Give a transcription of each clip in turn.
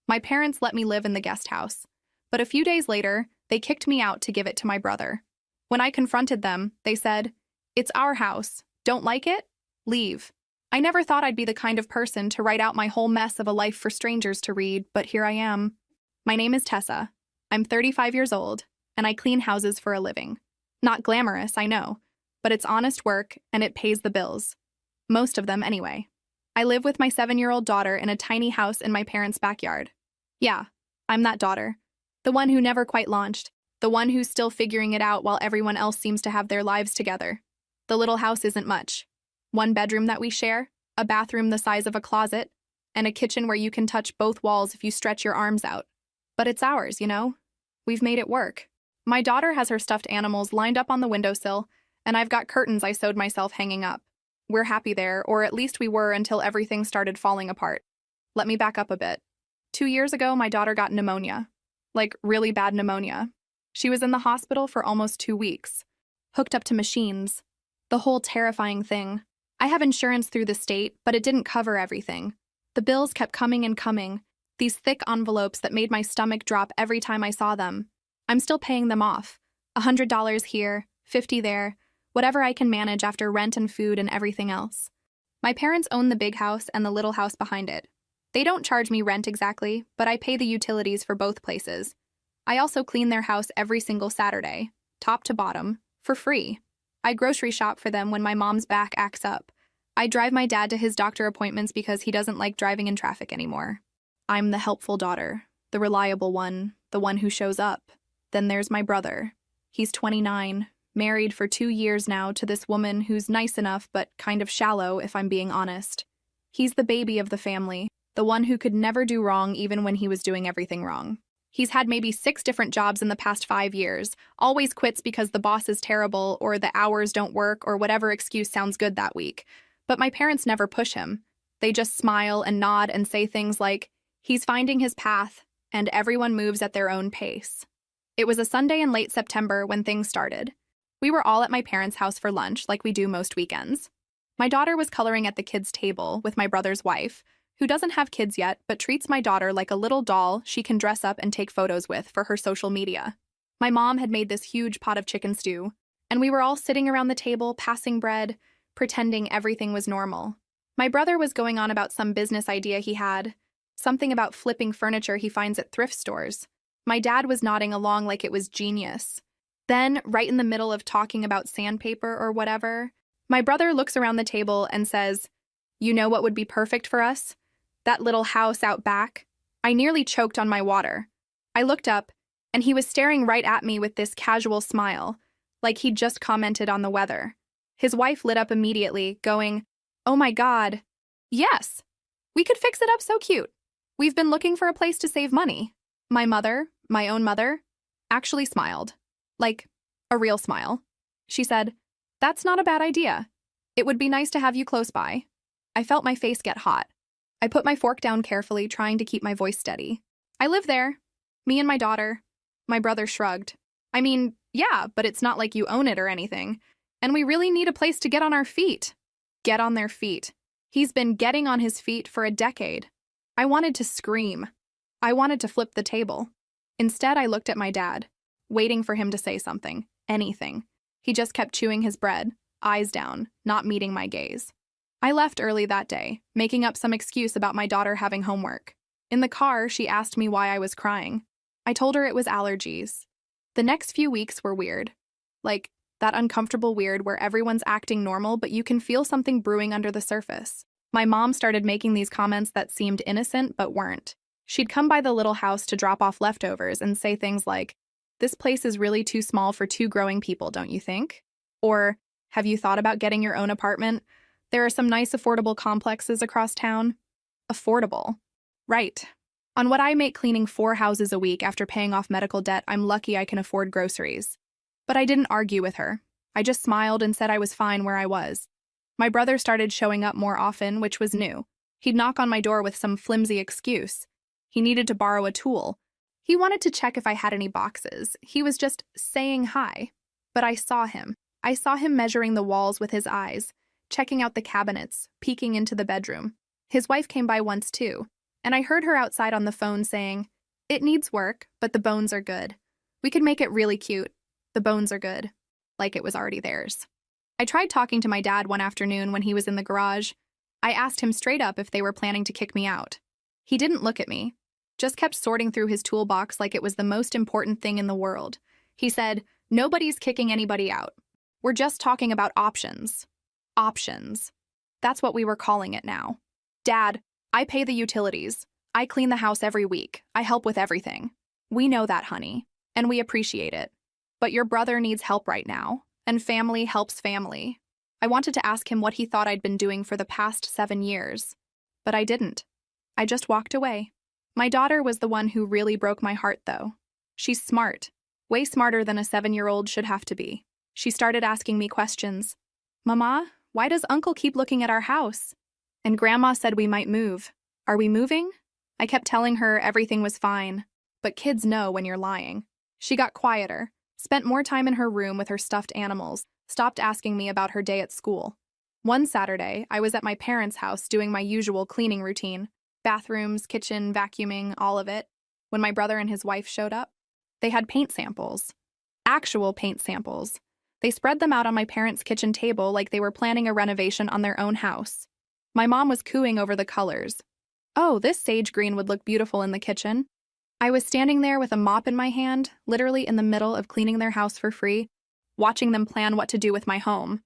My parents let me live in the guest house, but a few days later, they kicked me out to give it to my brother. When I confronted them, they said, "It's our house. Don't like it? Leave." I never thought I'd be the kind of person to write out my whole mess of a life for strangers to read, but here I am. My name is Tessa. I'm 35 years old, and I clean houses for a living. Not glamorous, I know, but it's honest work and it pays the bills. Most of them, anyway. I live with my 7-year-old daughter in a tiny house in my parents' backyard. Yeah, I'm that daughter. The one who never quite launched. The one who's still figuring it out while everyone else seems to have their lives together. The little house isn't much. One bedroom that we share, a bathroom the size of a closet, and a kitchen where you can touch both walls if you stretch your arms out. But it's ours, you know? We've made it work. My daughter has her stuffed animals lined up on the windowsill, and I've got curtains I sewed myself hanging up. We're happy there, or at least we were until everything started falling apart. Let me back up a bit. 2 years ago, my daughter got pneumonia. Like, really bad pneumonia. She was in the hospital for almost 2 weeks. Hooked up to machines. The whole terrifying thing. I have insurance through the state, but it didn't cover everything. The bills kept coming and coming. These thick envelopes that made my stomach drop every time I saw them. I'm still paying them off. $100 here, $50 there, whatever I can manage after rent and food and everything else. My parents own the big house and the little house behind it. They don't charge me rent exactly, but I pay the utilities for both places. I also clean their house every single Saturday, top to bottom, for free. I grocery shop for them when my mom's back acts up. I drive my dad to his doctor appointments because he doesn't like driving in traffic anymore. I'm the helpful daughter, the reliable one, the one who shows up. Then there's my brother. He's 29, married for 2 years now to this woman who's nice enough but kind of shallow, if I'm being honest. He's the baby of the family, the one who could never do wrong even when he was doing everything wrong. He's had maybe 6 different jobs in the past 5 years, always quits because the boss is terrible or the hours don't work or whatever excuse sounds good that week. But my parents never push him. They just smile and nod and say things like, "He's finding his path," and everyone moves at their own pace. It was a Sunday in late September when things started. We were all at my parents' house for lunch, like we do most weekends. My daughter was coloring at the kids' table with my brother's wife, who doesn't have kids yet but treats my daughter like a little doll she can dress up and take photos with for her social media. My mom had made this huge pot of chicken stew, and we were all sitting around the table passing bread, pretending everything was normal. My brother was going on about some business idea he had, something about flipping furniture he finds at thrift stores. My dad was nodding along like it was genius. Then, right in the middle of talking about sandpaper or whatever, my brother looks around the table and says, "You know what would be perfect for us? That little house out back." I nearly choked on my water. I looked up, and he was staring right at me with this casual smile, like he'd just commented on the weather. His wife lit up immediately, going, "Oh my God, yes! We could fix it up so cute. We've been looking for a place to save money." My mother, my own mother, actually smiled. Like, a real smile. She said, "That's not a bad idea. It would be nice to have you close by." I felt my face get hot. I put my fork down carefully, trying to keep my voice steady. "I live there. Me and my daughter." My brother shrugged. "I mean, yeah, but it's not like you own it or anything. And we really need a place to get on our feet." Get on their feet. He's been getting on his feet for a decade. I wanted to scream. I wanted to flip the table. Instead, I looked at my dad, waiting for him to say something, anything. He just kept chewing his bread, eyes down, not meeting my gaze. I left early that day, making up some excuse about my daughter having homework. In the car, she asked me why I was crying. I told her it was allergies. The next few weeks were weird. Like, that uncomfortable weird where everyone's acting normal but you can feel something brewing under the surface. My mom started making these comments that seemed innocent but weren't. She'd come by the little house to drop off leftovers and say things like, "This place is really too small for 2 growing people, don't you think?" Or, "Have you thought about getting your own apartment? There are some nice affordable complexes across town." Affordable. Right. On what I make cleaning 4 houses a week after paying off medical debt, I'm lucky I can afford groceries. But I didn't argue with her. I just smiled and said I was fine where I was. My brother started showing up more often, which was new. He'd knock on my door with some flimsy excuse. He needed to borrow a tool. He wanted to check if I had any boxes. He was just saying hi. But I saw him. I saw him measuring the walls with his eyes, checking out the cabinets, peeking into the bedroom. His wife came by once too, And I heard her outside on the phone saying, "It needs work, but the bones are good. We could make it really cute. The bones are good." Like it was already theirs. I tried talking to my dad one afternoon when he was in the garage. I asked him straight up if they were planning to kick me out. He didn't look at me, just kept sorting through his toolbox like it was the most important thing in the world. He said, "Nobody's kicking anybody out. We're just talking about options." Options. That's what we were calling it now. "Dad, I pay the utilities. I clean the house every week. I help with everything. We know that, honey, and we appreciate it. But your brother needs help right now, and family helps family." I wanted to ask him what he thought I'd been doing for the past 7 years, but I didn't. I just walked away. My daughter was the one who really broke my heart, though. She's smart, way smarter than a 7-year-old should have to be. She started asking me questions. "Mama, why does Uncle keep looking at our house? And Grandma said we might move. Are we moving?" I kept telling her everything was fine, but kids know when you're lying. She got quieter, spent more time in her room with her stuffed animals, stopped asking me about her day at school. One Saturday, I was at my parents' house doing my usual cleaning routine. Bathrooms, kitchen, vacuuming, all of it. When my brother and his wife showed up, they had paint samples. Actual paint samples. They spread them out on my parents' kitchen table like they were planning a renovation on their own house. My mom was cooing over the colors. "Oh, this sage green would look beautiful in the kitchen." I was standing there with a mop in my hand, literally in the middle of cleaning their house for free, watching them plan what to do with my home.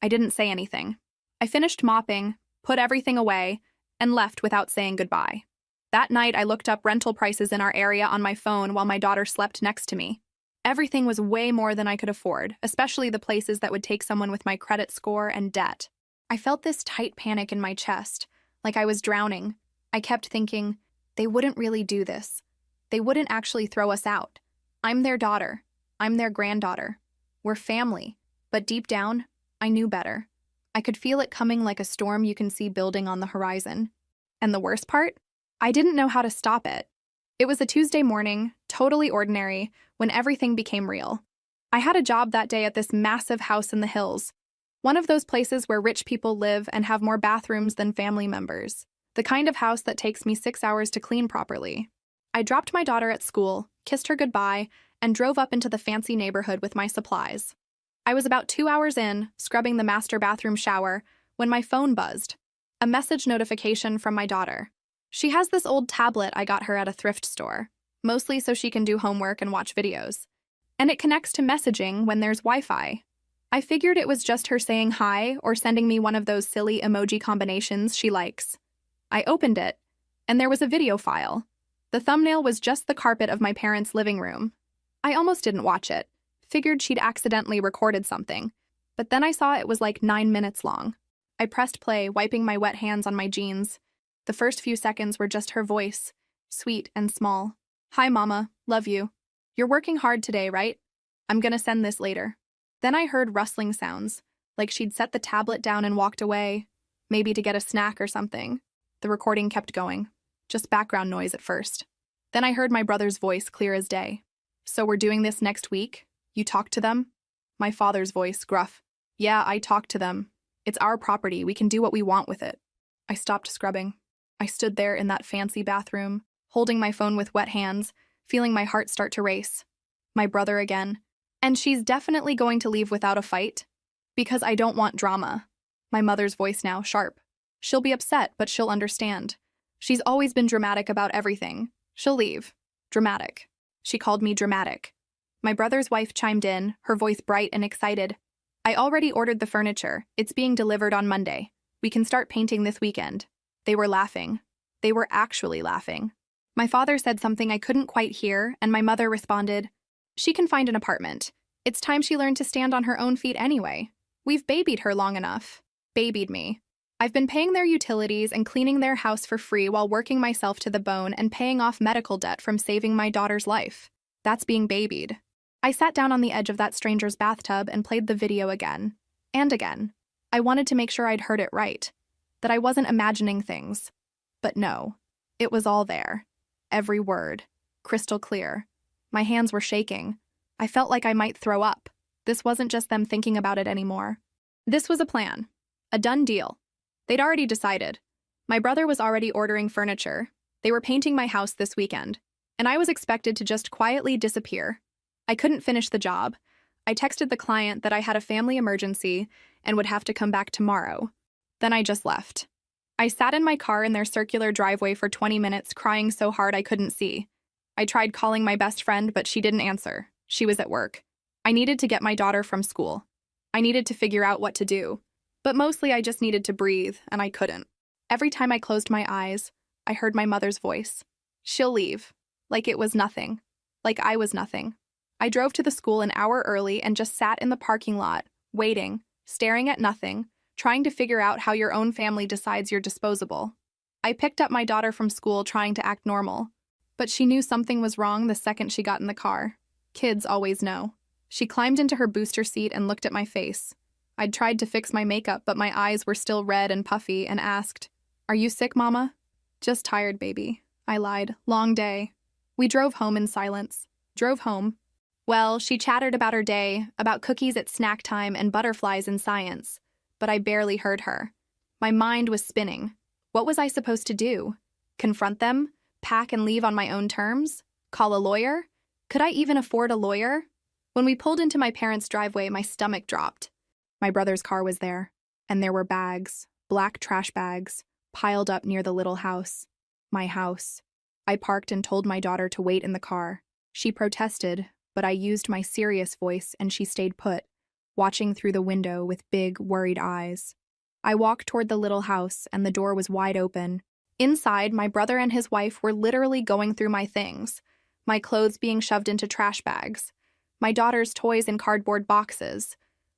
I didn't say anything. I finished mopping, put everything away, and left without saying goodbye. That night, I looked up rental prices in our area on my phone while my daughter slept next to me. Everything was way more than I could afford, especially the places that would take someone with my credit score and debt. I felt this tight panic in my chest, like I was drowning. I kept thinking, they wouldn't really do this. They wouldn't actually throw us out. I'm their daughter. I'm their granddaughter. We're family. But deep down, I knew better. I could feel it coming like a storm you can see building on the horizon. And the worst part? I didn't know how to stop it. It was a Tuesday morning, totally ordinary, when everything became real. I had a job that day at this massive house in the hills, one of those places where rich people live and have more bathrooms than family members, the kind of house that takes me 6 hours to clean properly. I dropped my daughter at school, kissed her goodbye, and drove up into the fancy neighborhood with my supplies. I was about 2 hours in, scrubbing the master bathroom shower, when my phone buzzed. A message notification from my daughter. She has this old tablet I got her at a thrift store, mostly so she can do homework and watch videos. And it connects to messaging when there's Wi-Fi. I figured it was just her saying hi or sending me one of those silly emoji combinations she likes. I opened it, and there was a video file. The thumbnail was just the carpet of my parents' living room. I almost didn't watch it. Figured she'd accidentally recorded something, but then I saw it was like 9 minutes long. I pressed play, wiping my wet hands on my jeans. The first few seconds were just her voice, sweet and small. "Hi, Mama. Love you. You're working hard today, right? I'm gonna send this later." Then I heard rustling sounds, like she'd set the tablet down and walked away, maybe to get a snack or something. The recording kept going, just background noise at first. Then I heard my brother's voice clear as day. "So we're doing this next week? You talked to them?" My father's voice, gruff. "Yeah, I talked to them. It's our property. We can do what we want with it." I stopped scrubbing. I stood there in that fancy bathroom, holding my phone with wet hands, feeling my heart start to race. My brother again. "And she's definitely going to leave without a fight? Because I don't want drama." My mother's voice now, sharp. "She'll be upset, but she'll understand. She's always been dramatic about everything. She'll leave. Dramatic." She called me dramatic. My brother's wife chimed in, her voice bright and excited. "I already ordered the furniture. It's being delivered on Monday. We can start painting this weekend." They were laughing. They were actually laughing. My father said something I couldn't quite hear, and my mother responded, "She can find an apartment. It's time she learned to stand on her own feet anyway. We've babied her long enough." Babied me. I've been paying their utilities and cleaning their house for free while working myself to the bone and paying off medical debt from saving my daughter's life. That's being babied. I sat down on the edge of that stranger's bathtub and played the video again. And again. I wanted to make sure I'd heard it right. That I wasn't imagining things. But no. It was all there. Every word. Crystal clear. My hands were shaking. I felt like I might throw up. This wasn't just them thinking about it anymore. This was a plan. A done deal. They'd already decided. My brother was already ordering furniture. They were painting my house this weekend, and I was expected to just quietly disappear. I couldn't finish the job. I texted the client that I had a family emergency and would have to come back tomorrow. Then I just left. I sat in my car in their circular driveway for 20 minutes, crying so hard I couldn't see. I tried calling my best friend, but she didn't answer. She was at work. I needed to get my daughter from school. I needed to figure out what to do. But mostly I just needed to breathe, and I couldn't. Every time I closed my eyes, I heard my mother's voice. She'll leave. Like it was nothing. Like I was nothing. I drove to the school an hour early and just sat in the parking lot, waiting, staring at nothing, trying to figure out how your own family decides you're disposable. I picked up my daughter from school trying to act normal, but she knew something was wrong the second she got in the car. Kids always know. She climbed into her booster seat and looked at my face. I'd tried to fix my makeup, but my eyes were still red and puffy, and asked, "Are you sick, Mama?" "Just tired, baby," I lied. "Long day." We drove home in silence. Drove home. Well, she chattered about her day, about cookies at snack time and butterflies in science, but I barely heard her. My mind was spinning. What was I supposed to do? Confront them? Pack and leave on my own terms? Call a lawyer? Could I even afford a lawyer? When we pulled into my parents' driveway, my stomach dropped. My brother's car was there, and there were bags, black trash bags, piled up near the little house. My house. I parked and told my daughter to wait in the car. She protested, but I used my serious voice and she stayed put, watching through the window with big, worried eyes. I walked toward the little house and the door was wide open. Inside, my brother and his wife were literally going through my things, my clothes being shoved into trash bags, my daughter's toys in cardboard boxes,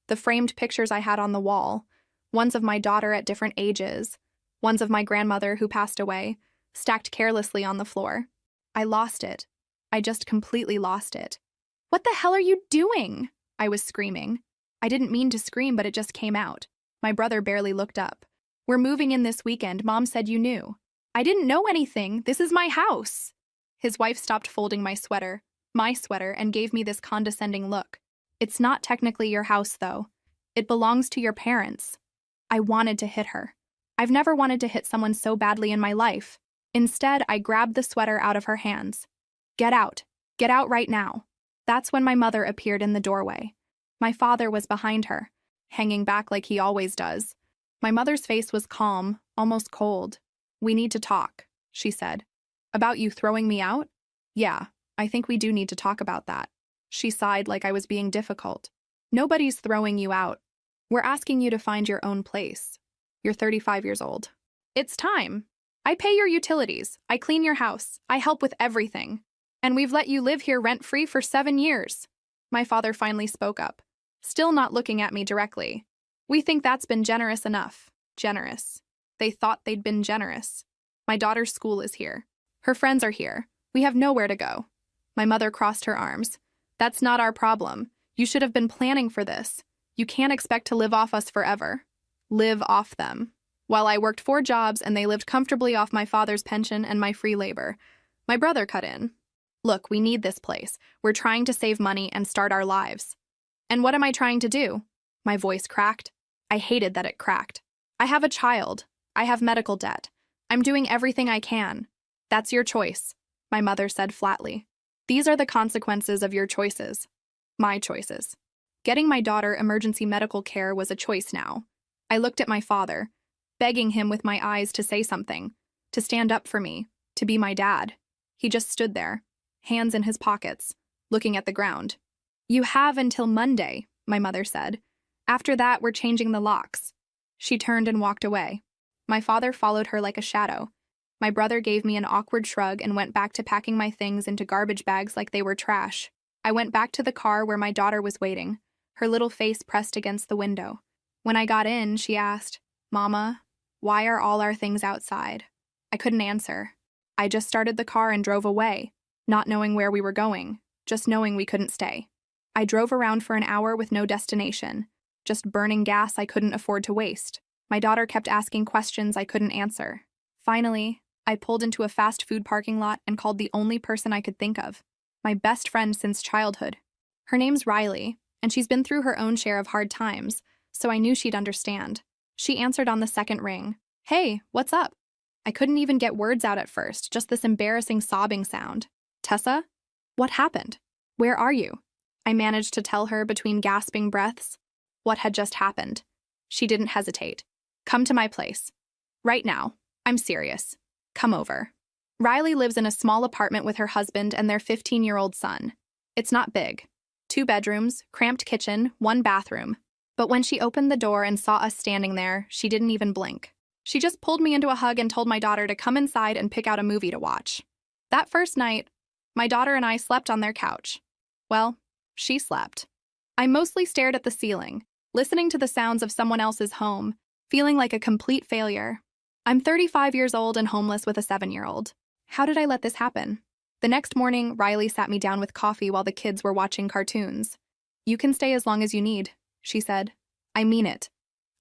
the framed pictures I had on the wall, ones of my daughter at different ages, ones of my grandmother who passed away, stacked carelessly on the floor. I lost it. I just completely lost it. "What the hell are you doing?" I was screaming. I didn't mean to scream, but it just came out. My brother barely looked up. "We're moving in this weekend. Mom said you knew." "I didn't know anything. This is my house." His wife stopped folding my sweater, and gave me this condescending look. "It's not technically your house, though. It belongs to your parents." I wanted to hit her. I've never wanted to hit someone so badly in my life. Instead, I grabbed the sweater out of her hands. "Get out. Get out right now." That's when my mother appeared in the doorway. My father was behind her, hanging back like he always does. My mother's face was calm, almost cold. "We need to talk," she said. "About you throwing me out?" "Yeah, I think we do need to talk about that." She sighed like I was being difficult. "Nobody's throwing you out. We're asking you to find your own place. You're 35 years old. It's time. I pay your utilities. I clean your house. I help with everything. And we've let you live here rent-free for 7 years. My father finally spoke up, still not looking at me directly. "We think that's been generous enough." Generous. They thought they'd been generous. "My daughter's school is here. Her friends are here. We have nowhere to go." My mother crossed her arms. "That's not our problem. You should have been planning for this. You can't expect to live off us forever." Live off them. While I worked 4 jobs and they lived comfortably off my father's pension and my free labor. My brother cut in. "Look, we need this place. We're trying to save money and start our lives." "And what am I trying to do?" My voice cracked. I hated that it cracked. "I have a child. I have medical debt. I'm doing everything I can." "That's your choice," my mother said flatly. "These are the consequences of your choices." My choices. Getting my daughter emergency medical care was a choice now. I looked at my father, begging him with my eyes to say something, to stand up for me, to be my dad. He just stood there, hands in his pockets, looking at the ground. "You have until Monday," my mother said. "After that, we're changing the locks." She turned and walked away. My father followed her like a shadow. My brother gave me an awkward shrug and went back to packing my things into garbage bags like they were trash. I went back to the car where my daughter was waiting, her little face pressed against the window. When I got in, she asked, "Mama, why are all our things outside?" I couldn't answer. I just started the car and drove away, not knowing where we were going, just knowing we couldn't stay. I drove around for an hour with no destination, just burning gas I couldn't afford to waste. My daughter kept asking questions I couldn't answer. Finally, I pulled into a fast food parking lot and called the only person I could think of, my best friend since childhood. Her name's Riley, and she's been through her own share of hard times, so I knew she'd understand. She answered on the second ring. "Hey, what's up?" I couldn't even get words out at first, just this embarrassing sobbing sound. Tessa? What happened? Where are you? I managed to tell her between gasping breaths what had just happened. She didn't hesitate. Come to my place. Right now. I'm serious. Come over. Riley lives in a small apartment with her husband and their 15-year-old son. It's not big. 2 bedrooms, cramped kitchen, 1 bathroom. But when she opened the door and saw us standing there, she didn't even blink. She just pulled me into a hug and told my daughter to come inside and pick out a movie to watch. That first night, my daughter and I slept on their couch. Well, she slept. I mostly stared at the ceiling, listening to the sounds of someone else's home, feeling like a complete failure. I'm 35 years old and homeless with a 7-year-old. How did I let this happen? The next morning, Riley sat me down with coffee while the kids were watching cartoons. You can stay as long as you need, she said. I mean it.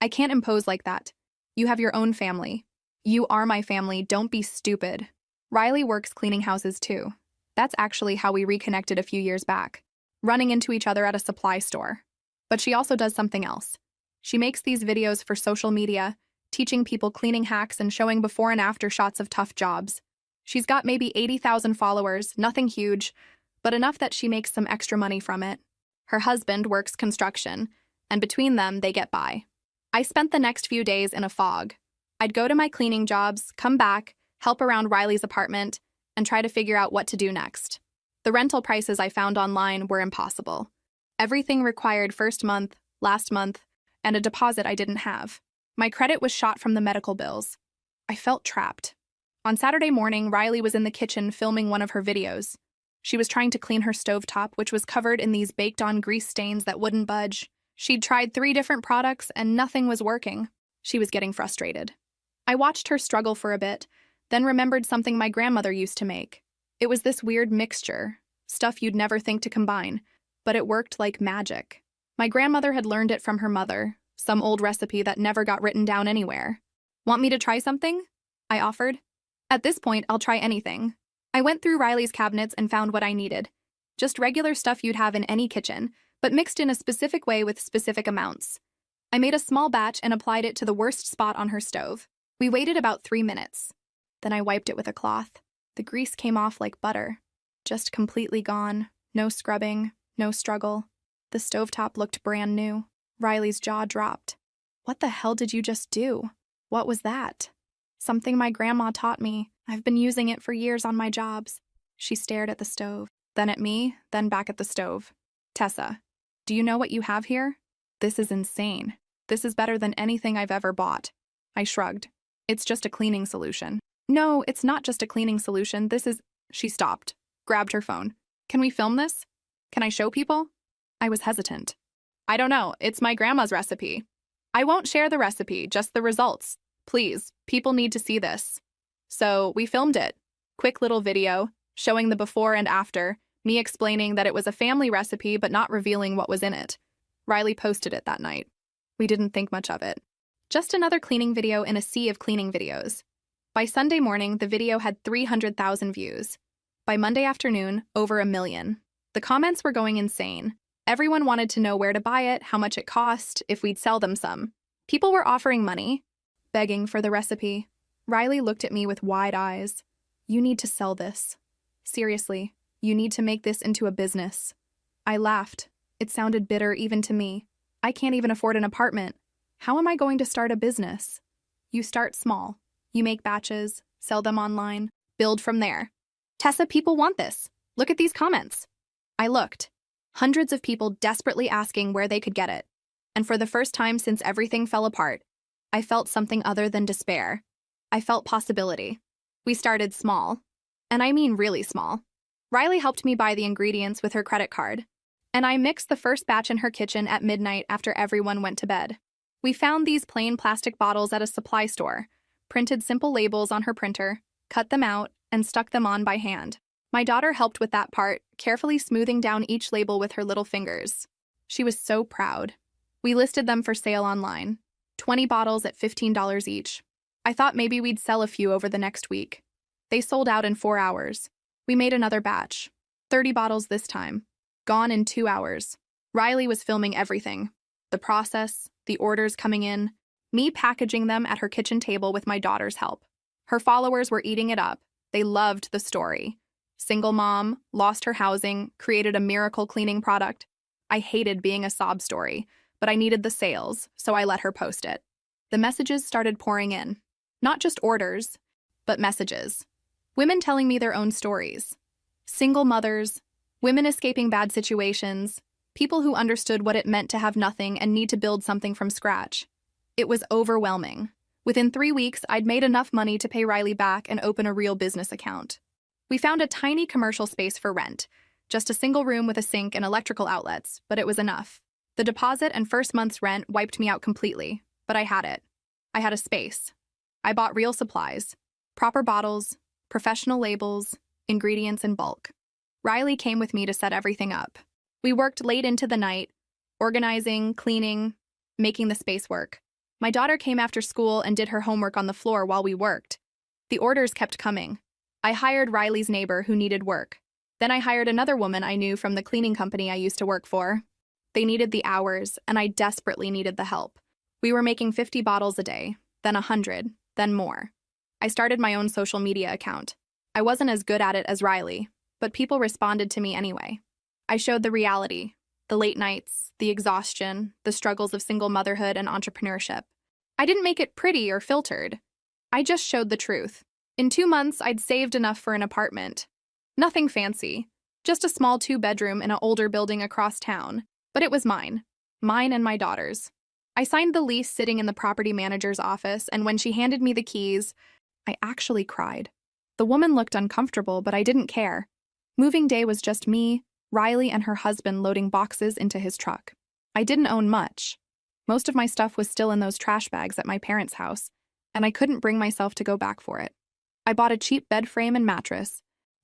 I can't impose like that. You have your own family. You are my family, don't be stupid. Riley works cleaning houses too. That's actually how we reconnected a few years back, running into each other at a supply store. But she also does something else. She makes these videos for social media, teaching people cleaning hacks and showing before and after shots of tough jobs. She's got maybe 80,000 followers, nothing huge, but enough that she makes some extra money from it. Her husband works construction, and between them, they get by. I spent the next few days in a fog. I'd go to my cleaning jobs, come back, help around Riley's apartment, and try to figure out what to do next. The rental prices I found online were impossible. Everything required first month, last month, and a deposit I didn't have. My credit was shot from the medical bills. I felt trapped. On Saturday morning, Riley was in the kitchen filming one of her videos. She was trying to clean her stovetop, which was covered in these baked-on grease stains that wouldn't budge. She'd tried 3 different products and nothing was working. She was getting frustrated. I watched her struggle for a bit, then remembered something my grandmother used to make. It was this weird mixture, stuff you'd never think to combine, but it worked like magic. My grandmother had learned it from her mother, some old recipe that never got written down anywhere. Want me to try something? I offered. At this point, I'll try anything. I went through Riley's cabinets and found what I needed. Just regular stuff you'd have in any kitchen, but mixed in a specific way with specific amounts. I made a small batch and applied it to the worst spot on her stove. We waited about 3 minutes. Then I wiped it with a cloth. The grease came off like butter. Just completely gone. No scrubbing, no struggle. The stovetop looked brand new. Riley's jaw dropped. What the hell did you just do? What was that? Something my grandma taught me. I've been using it for years on my jobs. She stared at the stove, then at me, then back at the stove. Tessa, do you know what you have here? This is insane. This is better than anything I've ever bought. I shrugged. It's just a cleaning solution. No, it's not just a cleaning solution. This is... She stopped, grabbed her phone. Can we film this? Can I show people? I was hesitant. I don't know. It's my grandma's recipe. I won't share the recipe, just the results. Please, people need to see this. So we filmed it. Quick little video, showing the before and after, me explaining that it was a family recipe but not revealing what was in it. Riley posted it that night. We didn't think much of it. Just another cleaning video in a sea of cleaning videos. By Sunday morning, the video had 300,000 views. By Monday afternoon, over 1 million. The comments were going insane. Everyone wanted to know where to buy it, how much it cost, if we'd sell them some. People were offering money, begging for the recipe. Riley looked at me with wide eyes. You need to sell this. Seriously, you need to make this into a business. I laughed. It sounded bitter even to me. I can't even afford an apartment. How am I going to start a business? You start small. You make batches, sell them online, build from there. Tessa, people want this. Look at these comments. I looked. Hundreds of people desperately asking where they could get it. And for the first time since everything fell apart, I felt something other than despair. I felt possibility. We started small. And I mean really small. Riley helped me buy the ingredients with her credit card. And I mixed the first batch in her kitchen at midnight after everyone went to bed. We found these plain plastic bottles at a supply store, printed simple labels on her printer, cut them out, and stuck them on by hand. My daughter helped with that part, carefully smoothing down each label with her little fingers. She was so proud. We listed them for sale online. 20 bottles at $15 each. I thought maybe we'd sell a few over the next week. They sold out in 4 hours. We made another batch. 30 bottles this time. Gone in 2 hours. Riley was filming everything. The process, the orders coming in, me packaging them at her kitchen table with my daughter's help. Her followers were eating it up. They loved the story. Single mom, lost her housing, created a miracle cleaning product. I hated being a sob story, but I needed the sales, so I let her post it. The messages started pouring in. Not just orders, but messages. Women telling me their own stories. Single mothers, women escaping bad situations, people who understood what it meant to have nothing and need to build something from scratch. It was overwhelming. Within 3 weeks, I'd made enough money to pay Riley back and open a real business account. We found a tiny commercial space for rent, just a single room with a sink and electrical outlets, but it was enough. The deposit and first month's rent wiped me out completely, but I had it. I had a space. I bought real supplies, proper bottles, professional labels, ingredients in bulk. Riley came with me to set everything up. We worked late into the night, organizing, cleaning, making the space work. My daughter came after school and did her homework on the floor while we worked. The orders kept coming. I hired Riley's neighbor who needed work. Then I hired another woman I knew from the cleaning company I used to work for. They needed the hours, and I desperately needed the help. We were making 50 bottles a day, then 100, then more. I started my own social media account. I wasn't as good at it as Riley, but people responded to me anyway. I showed the reality, the late nights, the exhaustion, the struggles of single motherhood and entrepreneurship. I didn't make it pretty or filtered. I just showed the truth. In 2 months, I'd saved enough for an apartment. Nothing fancy, just a small 2-bedroom in an older building across town. But it was mine and my daughter's. I signed the lease sitting in the property manager's office, and when she handed me the keys, I actually cried. The woman looked uncomfortable, but I didn't care. Moving day was just me, Riley, and her husband loading boxes into his truck. I didn't own much. Most of my stuff was still in those trash bags at my parents' house, and I couldn't bring myself to go back for it. I bought a cheap bed frame and mattress,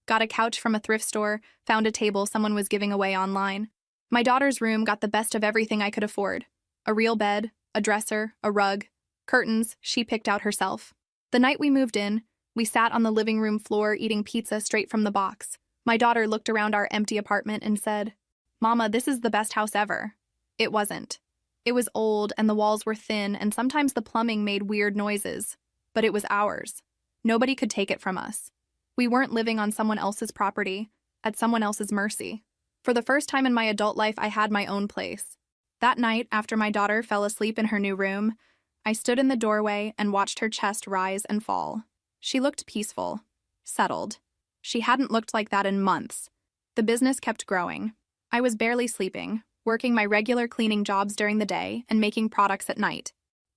got a couch from a thrift store, found a table someone was giving away online. My daughter's room got the best of everything I could afford. A real bed, a dresser, a rug, curtains she picked out herself. The night we moved in, we sat on the living room floor eating pizza straight from the box. My daughter looked around our empty apartment and said, "Mama, this is the best house ever." It wasn't. It was old and the walls were thin and sometimes the plumbing made weird noises. But it was ours. Nobody could take it from us. We weren't living on someone else's property, at someone else's mercy. For the first time in my adult life, I had my own place. That night, after my daughter fell asleep in her new room, I stood in the doorway and watched her chest rise and fall. She looked peaceful, settled. She hadn't looked like that in months. The business kept growing. I was barely sleeping, working my regular cleaning jobs during the day and making products at night.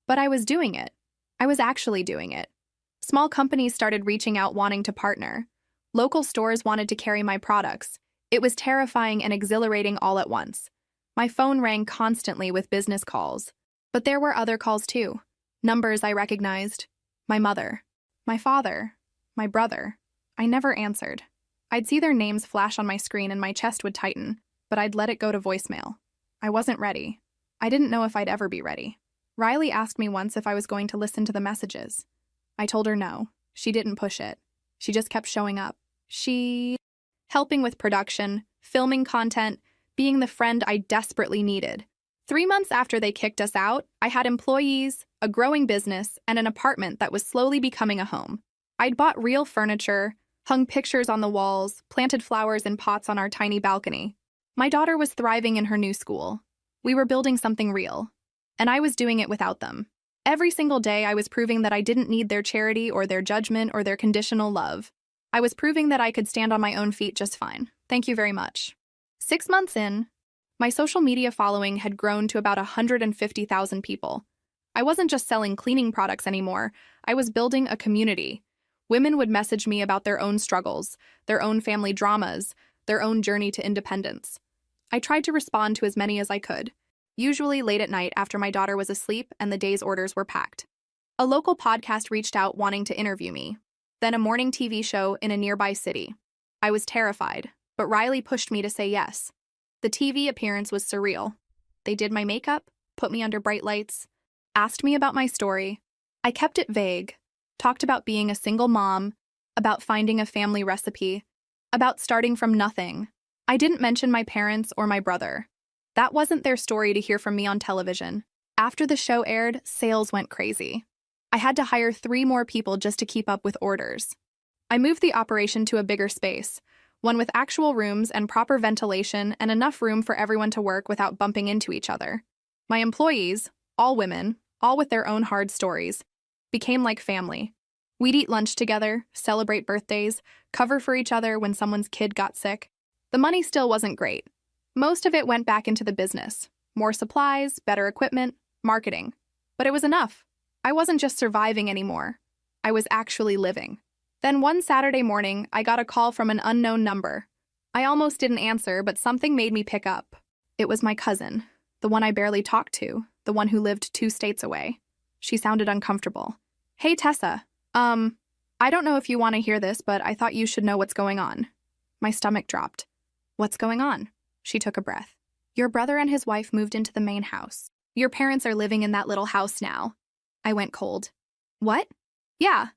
But I was doing it. I was actually doing it. Small companies started reaching out wanting to partner. Local stores wanted to carry my products. It was terrifying and exhilarating all at once. My phone rang constantly with business calls. But there were other calls too. Numbers I recognized. My mother. My father. My brother. I never answered. I'd see their names flash on my screen and my chest would tighten, but I'd let it go to voicemail. I wasn't ready. I didn't know if I'd ever be ready. Riley asked me once if I was going to listen to the messages. I told her no. She didn't push it. She just kept showing up. Helping with production, filming content, being the friend I desperately needed. 3 months after they kicked us out, I had employees, a growing business, and an apartment that was slowly becoming a home. I'd bought real furniture, hung pictures on the walls, planted flowers in pots on our tiny balcony. My daughter was thriving in her new school. We were building something real. And I was doing it without them. Every single day, I was proving that I didn't need their charity or their judgment or their conditional love. I was proving that I could stand on my own feet just fine. Thank you very much. 6 months in, my social media following had grown to about 150,000 people. I wasn't just selling cleaning products anymore. I was building a community. Women would message me about their own struggles, their own family dramas, their own journey to independence. I tried to respond to as many as I could, usually late at night after my daughter was asleep and the day's orders were packed. A local podcast reached out wanting to interview me, then a morning TV show in a nearby city. I was terrified, but Riley pushed me to say yes. The TV appearance was surreal. They did my makeup, put me under bright lights, asked me about my story. I kept it vague, talked about being a single mom, about finding a family recipe, about starting from nothing. I didn't mention my parents or my brother. That wasn't their story to hear from me on television. After the show aired, sales went crazy. I had to hire 3 more people just to keep up with orders. I moved the operation to a bigger space, one with actual rooms and proper ventilation and enough room for everyone to work without bumping into each other. My employees, all women, all with their own hard stories, became like family. We'd eat lunch together, celebrate birthdays, cover for each other when someone's kid got sick. The money still wasn't great. Most of it went back into the business. More supplies, better equipment, marketing. But it was enough. I wasn't just surviving anymore. I was actually living. Then one Saturday morning, I got a call from an unknown number. I almost didn't answer, but something made me pick up. It was my cousin, the one I barely talked to, the one who lived 2 states away. She sounded uncomfortable. "Hey, Tessa. I don't know if you want to hear this, but I thought you should know what's going on." My stomach dropped. "What's going on?" She took a breath. "Your brother and his wife moved into the main house. Your parents are living in that little house now." I went cold. "What?" "Yeah.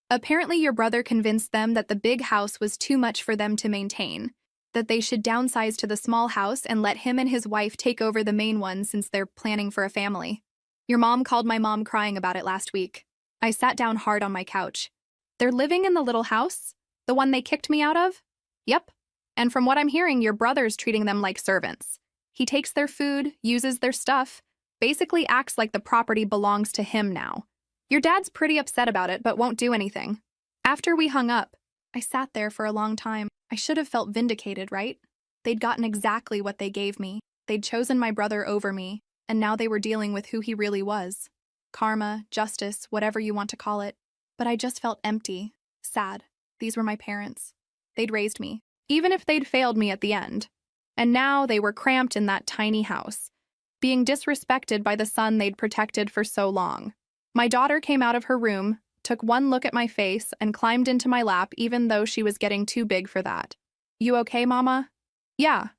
Apparently your brother convinced them that the big house was too much for them to maintain, that they should downsize to the small house and let him and his wife take over the main one since they're planning for a family. Your mom called my mom crying about it last week." I sat down hard on my couch. "They're living in the little house? The one they kicked me out of?" "Yep. And from what I'm hearing, your brother's treating them like servants. He takes their food, uses their stuff, basically acts like the property belongs to him now. Your dad's pretty upset about it, but won't do anything." After we hung up, I sat there for a long time. I should have felt vindicated, right? They'd gotten exactly what they gave me. They'd chosen my brother over me, and now they were dealing with who he really was. Karma, justice, whatever you want to call it. But I just felt empty, sad. These were my parents. They'd raised me, even if they'd failed me at the end. And now they were cramped in that tiny house, being disrespected by the son they'd protected for so long. My daughter came out of her room, took one look at my face, and climbed into my lap even though she was getting too big for that. "You okay, Mama?" "Yeah,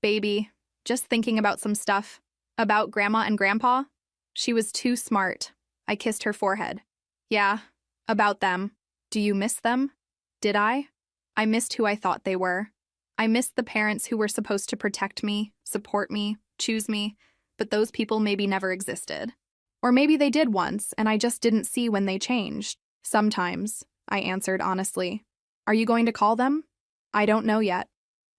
baby. Just thinking about some stuff. About Grandma and Grandpa." She was too smart. I kissed her forehead. "Yeah, about them. Do you miss them?" Did I? I missed who I thought they were. I missed the parents who were supposed to protect me, support me, choose me, but those people maybe never existed. Or maybe they did once, and I just didn't see when they changed. "Sometimes," I answered honestly. "Are you going to call them?" "I don't know yet."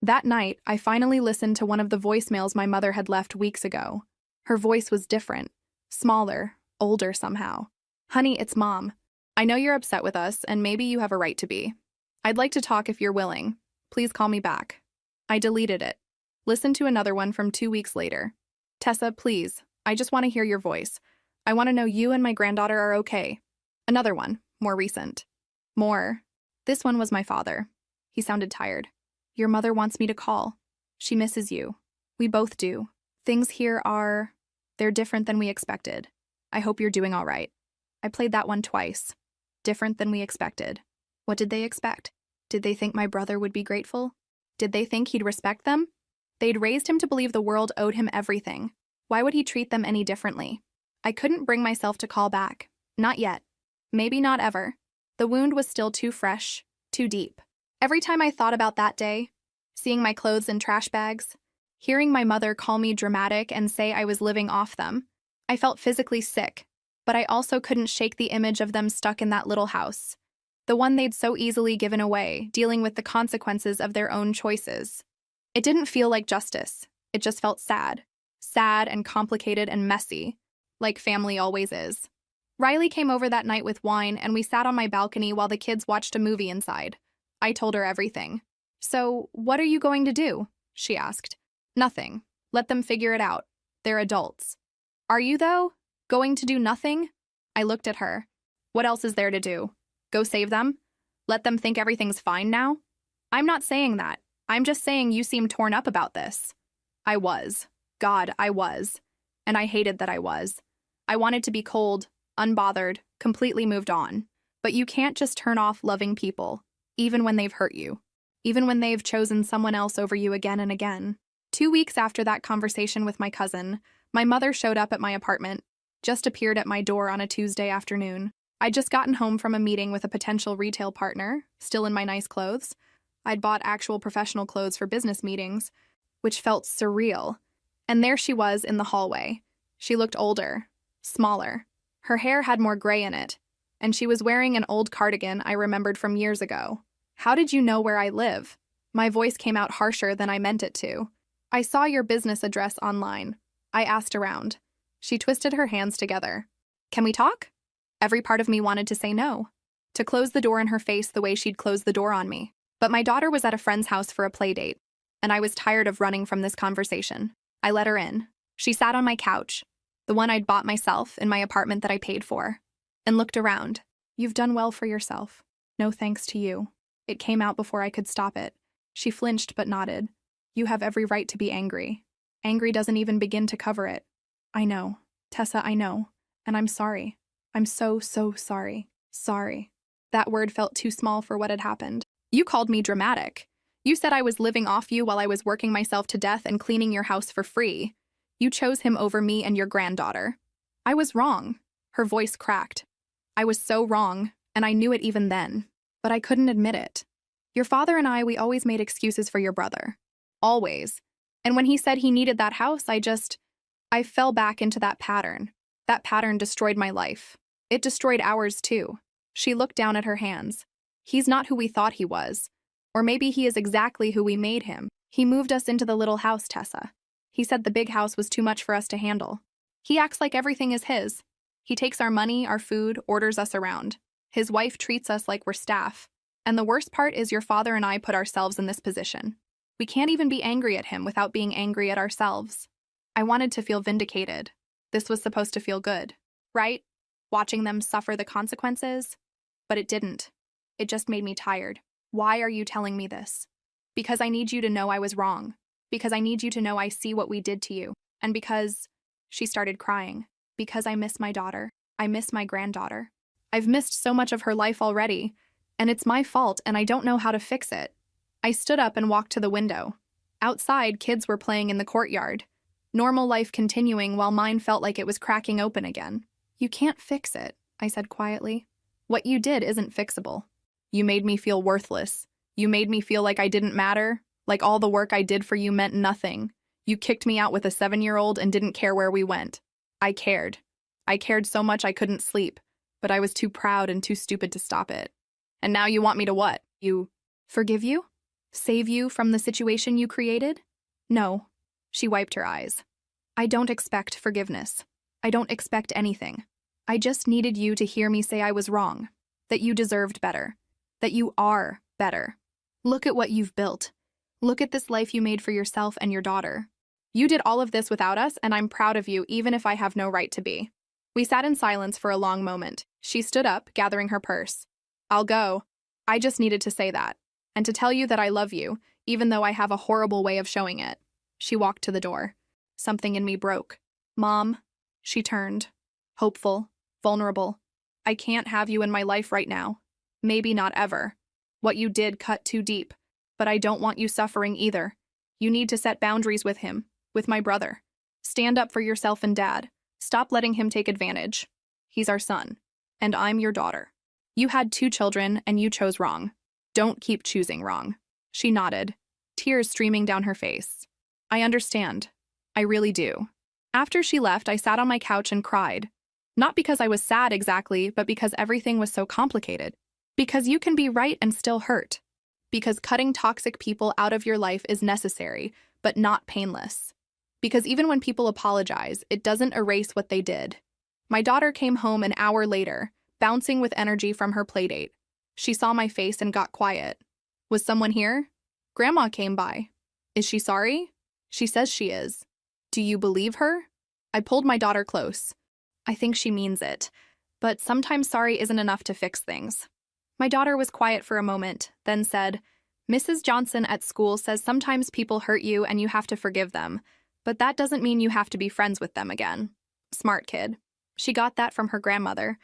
That night, I finally listened to one of the voicemails my mother had left weeks ago. Her voice was different. Smaller, older somehow. "Honey, it's Mom. I know you're upset with us, and maybe you have a right to be. I'd like to talk if you're willing. Please call me back." I deleted it. Listened to another one from 2 weeks later. "Tessa, please. I just want to hear your voice. I want to know you and my granddaughter are okay." Another one, more recent. More. This one was my father. He sounded tired. "Your mother wants me to call. She misses you. We both do. Things here they're different than we expected. I hope you're doing all right." I played that one twice. Different than we expected. What did they expect? Did they think my brother would be grateful? Did they think he'd respect them? They'd raised him to believe the world owed him everything. Why would he treat them any differently? I couldn't bring myself to call back. Not yet. Maybe not ever. The wound was still too fresh, too deep. Every time I thought about that day, seeing my clothes in trash bags, hearing my mother call me dramatic and say I was living off them, I felt physically sick, but I also couldn't shake the image of them stuck in that little house, the one they'd so easily given away, dealing with the consequences of their own choices. It didn't feel like justice. It just felt sad. Sad and complicated and messy, like family always is. Riley came over that night with wine, and we sat on my balcony while the kids watched a movie inside. I told her everything. "So, what are you going to do?" she asked. "Nothing. Let them figure it out. They're adults." "Are you, though? Going to do nothing?" I looked at her. "What else is there to do? Go save them? Let them think everything's fine now?" "I'm not saying that. I'm just saying you seem torn up about this." I was. God, I was. And I hated that I was. I wanted to be cold, unbothered, completely moved on. But you can't just turn off loving people, even when they've hurt you, even when they've chosen someone else over you again and again. 2 weeks after that conversation with my cousin, my mother showed up at my apartment, just appeared at my door on a Tuesday afternoon. I'd just gotten home from a meeting with a potential retail partner, still in my nice clothes. I'd bought actual professional clothes for business meetings, which felt surreal. And there she was in the hallway. She looked older, smaller. Her hair had more gray in it, and she was wearing an old cardigan I remembered from years ago. How did you know where I live? My voice came out harsher than I meant it to. I saw your business address online. I asked around. She twisted her hands together. Can we talk? Every part of me wanted to say no, to close the door in her face the way she'd closed the door on me. But my daughter was at a friend's house for a play date, and I was tired of running from this conversation. I let her in. She sat on my couch, the one I'd bought myself in my apartment that I paid for, and looked around. You've done well for yourself. No thanks to you. It came out before I could stop it. She flinched but nodded. You have every right to be angry. Angry doesn't even begin to cover it. I know. Tessa, I know. And I'm sorry. I'm so sorry. Sorry. That word felt too small for what had happened. You called me dramatic. You said I was living off you while I was working myself to death and cleaning your house for free. You chose him over me and your granddaughter. I was wrong. Her voice cracked. I was so wrong, and I knew it even then. But I couldn't admit it. Your father and we always made excuses for your brother. Always. And when he said he needed that house, I fell back into that pattern. That pattern destroyed my life. It destroyed ours too. She looked down at her hands. He's not who we thought he was. Or maybe he is exactly who we made him. He moved us into the little house, Tessa. He said the big house was too much for us to handle. He acts like everything is his. He takes our money, our food, orders us around. His wife treats us like we're staff. And the worst part is your father and I put ourselves in this position. We can't even be angry at him without being angry at ourselves. I wanted to feel vindicated. This was supposed to feel good, right? Watching them suffer the consequences. But it didn't. It just made me tired. Why are you telling me this? Because I need you to know I was wrong. Because I need you to know I see what we did to you. And because... She started crying. Because I miss my daughter. I miss my granddaughter. I've missed so much of her life already. And it's my fault, and I don't know how to fix it. I stood up and walked to the window. Outside, kids were playing in the courtyard. Normal life continuing while mine felt like it was cracking open again. You can't fix it, I said quietly. What you did isn't fixable. You made me feel worthless. You made me feel like I didn't matter, like all the work I did for you meant nothing. You kicked me out with a 7-year-old and didn't care where we went. I cared. I cared so much I couldn't sleep, but I was too proud and too stupid to stop it. And now you want me to what? Forgive you? Save you from the situation you created? No. She wiped her eyes. I don't expect forgiveness. I don't expect anything. I just needed you to hear me say I was wrong, that you deserved better, that you are better. Look at what you've built. Look at this life you made for yourself and your daughter. You did all of this without us, and I'm proud of you even if I have no right to be. We sat in silence for a long moment. She stood up, gathering her purse. I'll go. I just needed to say that, and to tell you that I love you, even though I have a horrible way of showing it. She walked to the door. Something in me broke. Mom. She turned. Hopeful. Vulnerable. I can't have you in my life right now. Maybe not ever. What you did cut too deep. But I don't want you suffering either. You need to set boundaries with him, with my brother. Stand up for yourself and Dad. Stop letting him take advantage. He's our son. And I'm your daughter. You had 2 children and you chose wrong. Don't keep choosing wrong. She nodded, tears streaming down her face. I understand. I really do. After she left, I sat on my couch and cried. Not because I was sad exactly, but because everything was so complicated. Because you can be right and still hurt. Because cutting toxic people out of your life is necessary, but not painless. Because even when people apologize, it doesn't erase what they did. My daughter came home an hour later, bouncing with energy from her playdate. She saw my face and got quiet. Was someone here? Grandma came by. Is she sorry? She says she is. Do you believe her? I pulled my daughter close. I think she means it, but sometimes sorry isn't enough to fix things. My daughter was quiet for a moment, then said, Mrs. Johnson at school says sometimes people hurt you and you have to forgive them, but that doesn't mean you have to be friends with them again. Smart kid. She got that from her grandmother.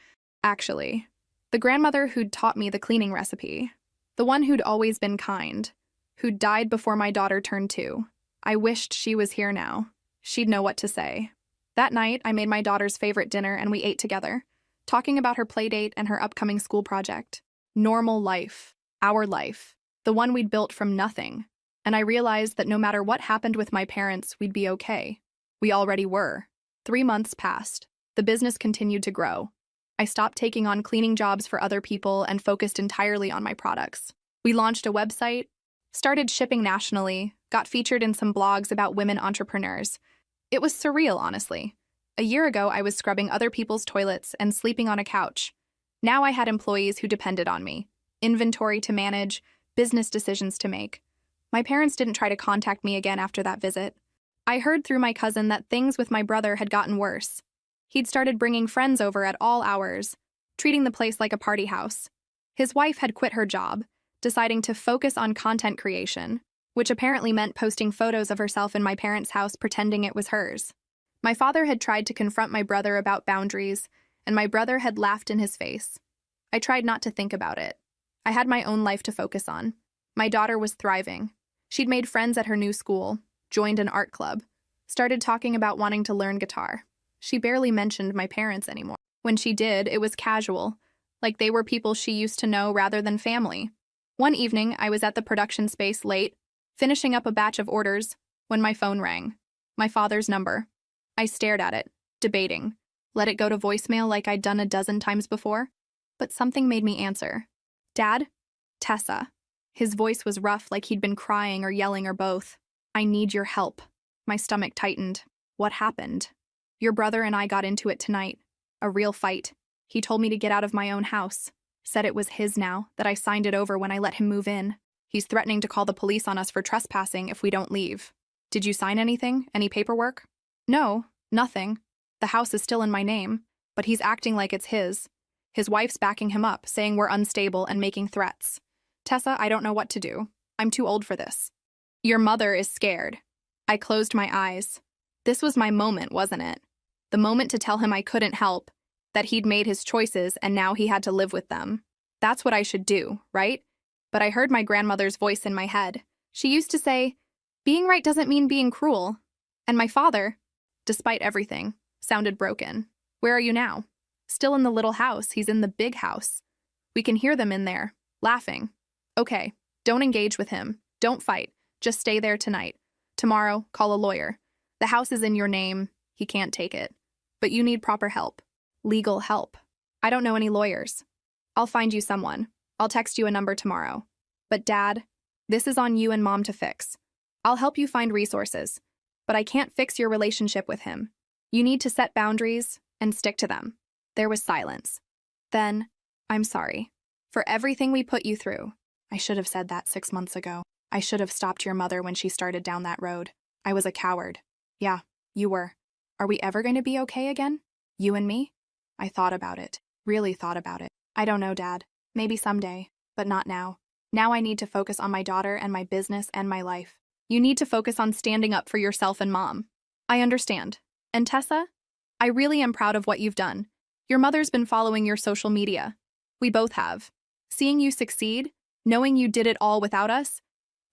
Actually, the grandmother who'd taught me the cleaning recipe. The one who'd always been kind. Who'd died before my daughter turned 2. I wished she was here now. She'd know what to say. That night, I made my daughter's favorite dinner and we ate together, talking about her playdate and her upcoming school project. Normal life. Our life. The one we'd built from nothing. And I realized that no matter what happened with my parents, we'd be okay. We already were. 3 months passed. The business continued to grow. I stopped taking on cleaning jobs for other people and focused entirely on my products. We launched a website, started shipping nationally, got featured in some blogs about women entrepreneurs. It was surreal, honestly. A year ago, I was scrubbing other people's toilets and sleeping on a couch. Now I had employees who depended on me, inventory to manage, business decisions to make. My parents didn't try to contact me again after that visit. I heard through my cousin that things with my brother had gotten worse. He'd started bringing friends over at all hours, treating the place like a party house. His wife had quit her job, deciding to focus on content creation, which apparently meant posting photos of herself in my parents' house pretending it was hers. My father had tried to confront my brother about boundaries, and my brother had laughed in his face. I tried not to think about it. I had my own life to focus on. My daughter was thriving. She'd made friends at her new school, joined an art club, started talking about wanting to learn guitar. She barely mentioned my parents anymore. When she did, it was casual, like they were people she used to know rather than family. One evening, I was at the production space late, finishing up a batch of orders, when my phone rang. My father's number. I stared at it, debating. Let it go to voicemail like I'd done a dozen times before? But something made me answer. Dad? Tessa. His voice was rough, like he'd been crying or yelling or both. I need your help. My stomach tightened. What happened? Your brother and I got into it tonight. A real fight. He told me to get out of my own house. Said it was his now, that I signed it over when I let him move in. He's threatening to call the police on us for trespassing if we don't leave. Did you sign anything? Any paperwork? No, nothing. The house is still in my name, but he's acting like it's his. His wife's backing him up, saying we're unstable and making threats. Tessa, I don't know what to do. I'm too old for this. Your mother is scared. I closed my eyes. This was my moment, wasn't it? The moment to tell him I couldn't help, that he'd made his choices and now he had to live with them. That's what I should do, right? But I heard my grandmother's voice in my head. She used to say, being right doesn't mean being cruel. And my father, despite everything, sounded broken. Where are you now? Still in the little house. He's in the big house. We can hear them in there, laughing. Okay, don't engage with him. Don't fight. Just stay there tonight. Tomorrow, call a lawyer. The house is in your name. He can't take it. But you need proper help. Legal help. I don't know any lawyers. I'll find you someone. I'll text you a number tomorrow. But Dad, this is on you and Mom to fix. I'll help you find resources, but I can't fix your relationship with him. You need to set boundaries and stick to them. There was silence. Then, I'm sorry. For everything we put you through. I should have said that 6 months ago. I should have stopped your mother when she started down that road. I was a coward. Yeah, you were. Are we ever going to be okay again? You and me? I thought about it. Really thought about it. I don't know, Dad. Maybe someday, but not now. Now I need to focus on my daughter and my business and my life. You need to focus on standing up for yourself and Mom. I understand. And Tessa? I really am proud of what you've done. Your mother's been following your social media. We both have. Seeing you succeed, knowing you did it all without us,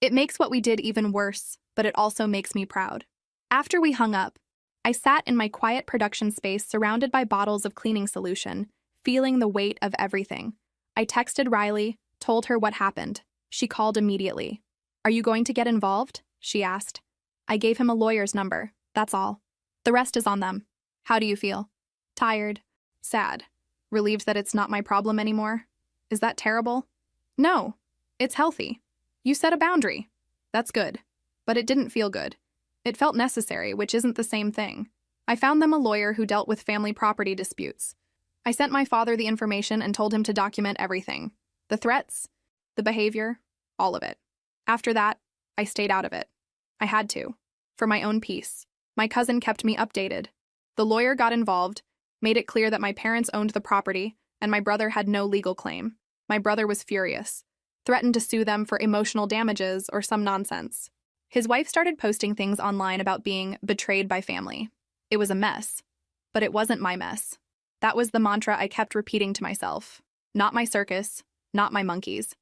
it makes what we did even worse, but it also makes me proud. After we hung up, I sat in my quiet production space surrounded by bottles of cleaning solution, feeling the weight of everything. I texted Riley, told her what happened. She called immediately. Are you going to get involved? She asked. I gave him a lawyer's number, that's all. The rest is on them. How do you feel? Tired. Sad. Relieved that it's not my problem anymore. Is that terrible? No. It's healthy. You set a boundary. That's good. But it didn't feel good. It felt necessary, which isn't the same thing. I found them a lawyer who dealt with family property disputes. I sent my father the information and told him to document everything. The threats, the behavior, all of it. After that, I stayed out of it. I had to. For my own peace. My cousin kept me updated. The lawyer got involved, made it clear that my parents owned the property, and my brother had no legal claim. My brother was furious. Threatened to sue them for emotional damages or some nonsense. His wife started posting things online about being betrayed by family. It was a mess. But it wasn't my mess. That was the mantra I kept repeating to myself. Not my circus, not my monkeys.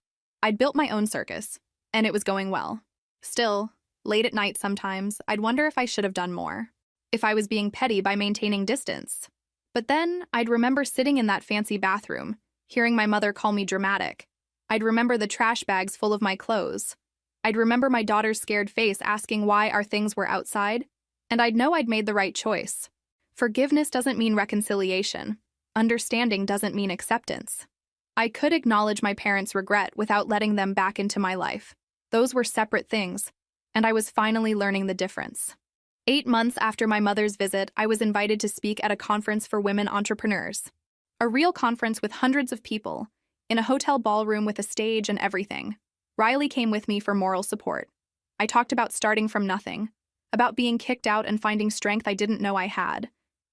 I'd built my own circus, and it was going well. Still, late at night sometimes, I'd wonder if I should have done more. If I was being petty by maintaining distance. But then, I'd remember sitting in that fancy bathroom, hearing my mother call me dramatic. I'd remember the trash bags full of my clothes. I'd remember my daughter's scared face asking why our things were outside, and I'd know I'd made the right choice. Forgiveness doesn't mean reconciliation. understanding doesn't mean acceptance. I could acknowledge my parents' regret without letting them back into my life. Those were separate things, and I was finally learning the difference. 8 months after my mother's visit, I was invited to speak at a conference for women entrepreneurs. A real conference with hundreds of people, in a hotel ballroom with a stage and everything. Riley came with me for moral support. I talked about starting from nothing, about being kicked out and finding strength I didn't know I had,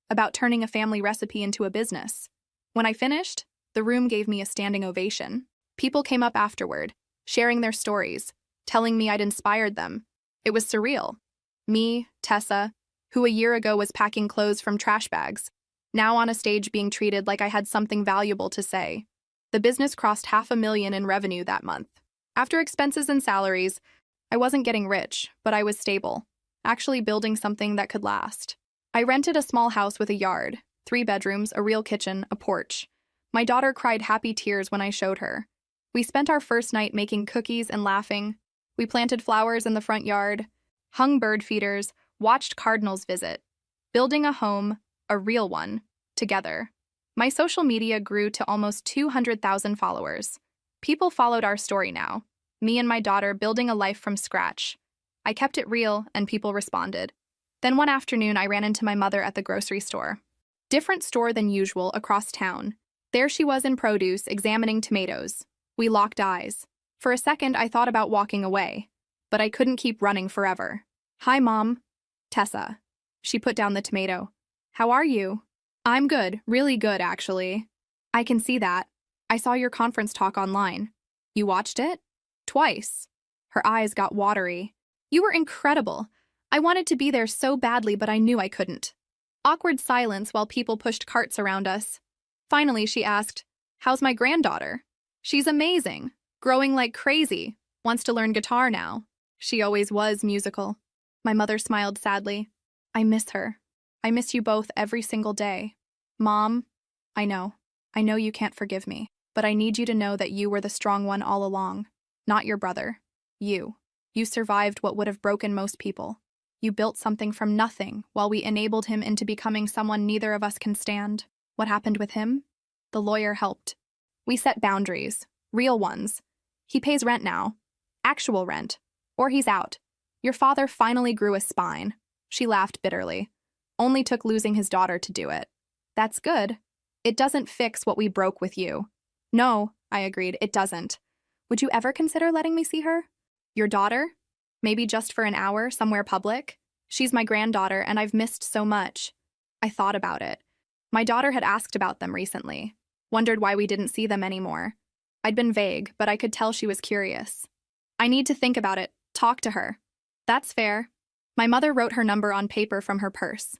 about turning a family recipe into a business. When I finished, the room gave me a standing ovation. People came up afterward, sharing their stories, telling me I'd inspired them. It was surreal. Me, Tessa, who a year ago was packing clothes from trash bags, now on a stage being treated like I had something valuable to say. The business crossed $500,000 in revenue that month. After expenses and salaries, I wasn't getting rich, but I was stable, actually building something that could last. I rented a small house with a yard, 3 bedrooms, a real kitchen, a porch. My daughter cried happy tears when I showed her. We spent our first night making cookies and laughing. We planted flowers in the front yard, hung bird feeders, watched cardinals visit, building a home, a real one, together. My social media grew to almost 200,000 followers. People followed our story now, me and my daughter building a life from scratch. I kept it real, and people responded. Then one afternoon, I ran into my mother at the grocery store. Different store than usual across town. There she was in produce, examining tomatoes. We locked eyes. For a second, I thought about walking away, but I couldn't keep running forever. "Hi, Mom." "Tessa." She put down the tomato. "How are you?" "I'm good, really good, actually." "I can see that. I saw your conference talk online." "You watched it?" "Twice." Her eyes got watery. "You were incredible. I wanted to be there so badly, but I knew I couldn't." Awkward silence while people pushed carts around us. Finally, she asked, "How's my granddaughter?" "She's amazing. Growing like crazy. Wants to learn guitar now." She always was musical. My mother smiled sadly. "I miss her. I miss you both every single day." "Mom, I know. I know you can't forgive me, but I need you to know that you were the strong one all along. Not your brother. You. You survived what would have broken most people. You built something from nothing while we enabled him into becoming someone neither of us can stand." "What happened with him?" The lawyer helped. "We set boundaries. Real ones. He pays rent now. Actual rent. Or he's out. Your father finally grew a spine." She laughed bitterly. "Only took losing his daughter to do it." "That's good. It doesn't fix what we broke with you." "No," I agreed, "it doesn't. Would you ever consider letting me see her?" "Your daughter? Maybe just for an hour, somewhere public? She's my granddaughter, and I've missed so much." I thought about it. My daughter had asked about them recently, wondered why we didn't see them anymore. I'd been vague, but I could tell she was curious. "I need to think about it. Talk to her." "That's fair." My mother wrote her number on paper from her purse.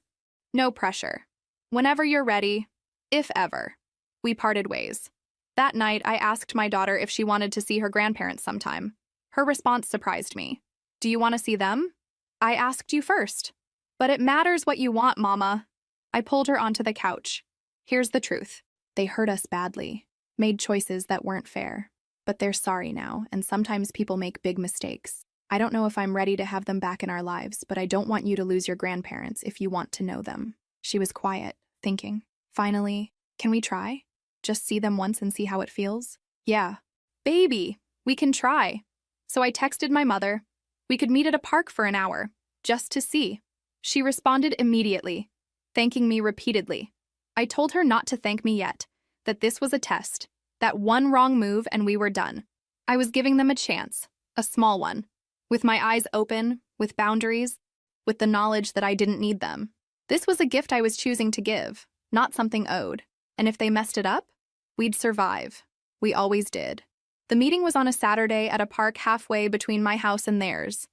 "No pressure. Whenever you're ready, if ever." We parted ways. That night, I asked my daughter if she wanted to see her grandparents sometime. Her response surprised me. "Do you want to see them?" "I asked you first." "But it matters what you want, Mama." I pulled her onto the couch. "Here's the truth. They hurt us badly, made choices that weren't fair. But they're sorry now, and sometimes people make big mistakes. I don't know if I'm ready to have them back in our lives, but I don't want you to lose your grandparents if you want to know them." She was quiet, thinking. Finally, "Can we try? Just see them once and see how it feels?" "Yeah." "Baby, we can try." So I texted my mother. We could meet at a park for an hour, just to see. She responded immediately, thanking me repeatedly. I told her not to thank me yet, that this was a test, that one wrong move and we were done. I was giving them a chance, a small one, with my eyes open, with boundaries, with the knowledge that I didn't need them. This was a gift I was choosing to give, not something owed. And if they messed it up, we'd survive. We always did. The meeting was on a Saturday at a park halfway between my house and theirs.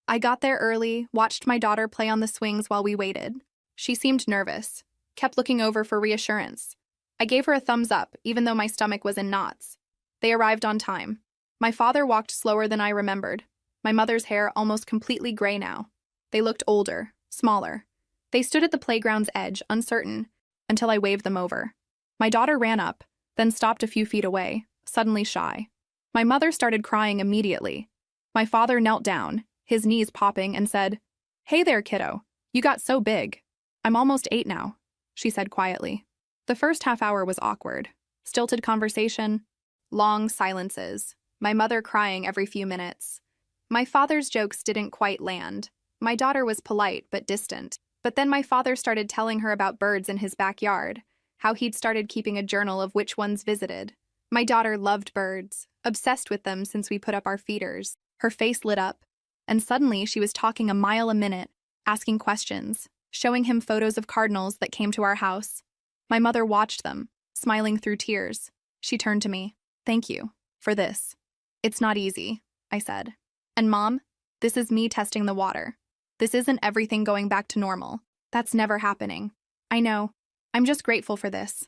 I got there early, watched my daughter play on the swings while we waited. She seemed nervous, kept looking over for reassurance. I gave her a thumbs up, even though my stomach was in knots. They arrived on time. My father walked slower than I remembered. My mother's hair almost completely gray now. They looked older, smaller. They stood at the playground's edge, uncertain, until I waved them over. My daughter ran up, then stopped a few feet away, suddenly shy. My mother started crying immediately. My father knelt down, his knees popping, and said, "Hey there, kiddo. You got so big." "I'm almost 8 now," she said quietly. The first half hour was awkward. Stilted conversation, long silences, my mother crying every few minutes. My father's jokes didn't quite land. My daughter was polite but distant. But then my father started telling her about birds in his backyard, how he'd started keeping a journal of which ones visited. My daughter loved birds, obsessed with them since we put up our feeders. Her face lit up, and suddenly she was talking a mile a minute, asking questions, showing him photos of cardinals that came to our house. My mother watched them, smiling through tears. She turned to me. "Thank you for this. It's not easy," I said. "And Mom, this is me testing the water. This isn't everything going back to normal. That's never happening. I know. I'm just grateful for this."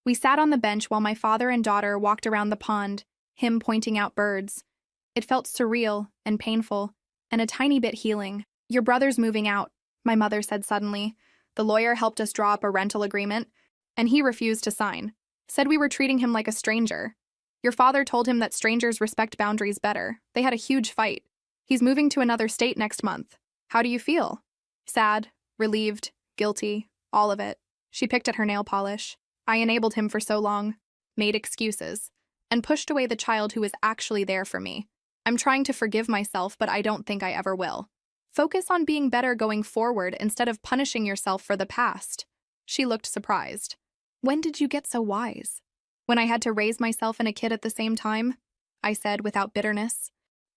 We sat on the bench while my father and daughter walked around the pond, him pointing out birds. It felt surreal and painful, and a tiny bit healing. "Your brother's moving out," my mother said suddenly. "The lawyer helped us draw up a rental agreement, and he refused to sign. Said we were treating him like a stranger. Your father told him that strangers respect boundaries better. They had a huge fight. He's moving to another state next month. How do you feel?" Sad, relieved, guilty, all of it. She picked at her nail polish. I enabled him for so long, made excuses, and pushed away the child who was actually there for me. I'm trying to forgive myself, but I don't think I ever will. Focus on being better going forward instead of punishing yourself for the past. She looked surprised. "When did you get so wise?" "When I had to raise myself and a kid at the same time," I said without bitterness.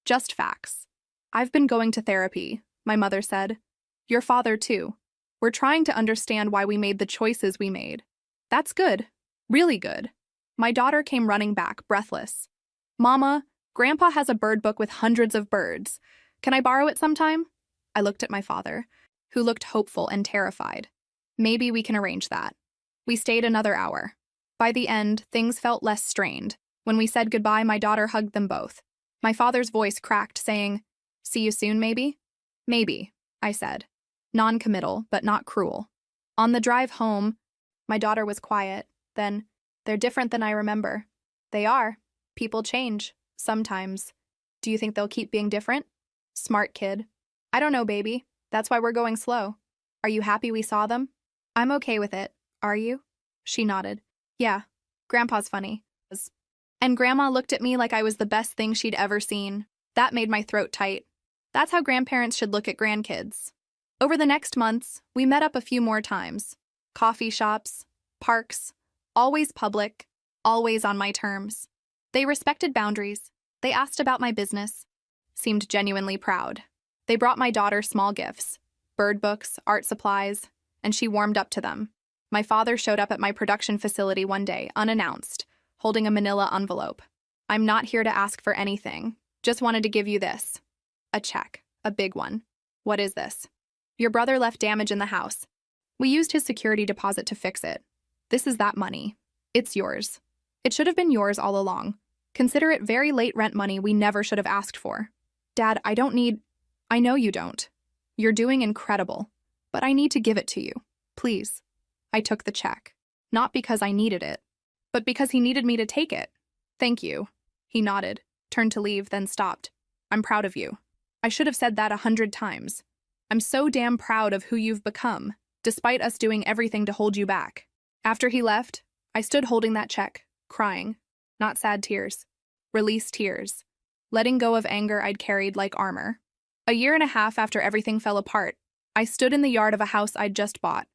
"Just facts. I've been going to therapy," my mother said. "Your father, too. We're trying to understand why we made the choices we made." "That's good. Really good." My daughter came running back, breathless. "Mama, Grandpa has a bird book with hundreds of birds. Can I borrow it sometime?" I looked at my father, who looked hopeful and terrified. "Maybe we can arrange that." We stayed another hour. By the end, things felt less strained. When we said goodbye, my daughter hugged them both. My father's voice cracked, saying, "See you soon, maybe?" "Maybe," I said. Non-committal, but not cruel. On the drive home, my daughter was quiet. Then, "They're different than I remember." "They are. People change. Sometimes." "Do you think they'll keep being different?" "Smart kid." "I don't know, baby. That's why we're going slow." "Are you happy we saw them?" "I'm okay with it. Are you?" She nodded. "Yeah. Grandpa's funny." And Grandma looked at me like I was the best thing she'd ever seen. That made my throat tight. That's how grandparents should look at grandkids. Over the next months, we met up a few more times. Coffee shops, parks, always public, always on my terms. They respected boundaries. They asked about my business, seemed genuinely proud. They brought my daughter small gifts, bird books, art supplies, and she warmed up to them. My father showed up at my production facility one day, unannounced, holding a manila envelope. "I'm not here to ask for anything. Just wanted to give you this." A check, a big one. "What is this?" "Your brother left damage in the house. We used his security deposit to fix it. This is that money. It's yours. It should have been yours all along. Consider it very late rent money we never should have asked for." "Dad, I don't need—" "I know you don't. You're doing incredible. But I need to give it to you. Please." I took the check. Not because I needed it, but because he needed me to take it. "Thank you." He nodded, turned to leave, then stopped. "I'm proud of you. I should have said that 100 times. I'm so damn proud of who you've become, despite us doing everything to hold you back." After he left, I stood holding that check, crying. Not sad tears. Released tears. Letting go of anger I'd carried like armor. A year and a half after everything fell apart, I stood in the yard of a house I'd just bought.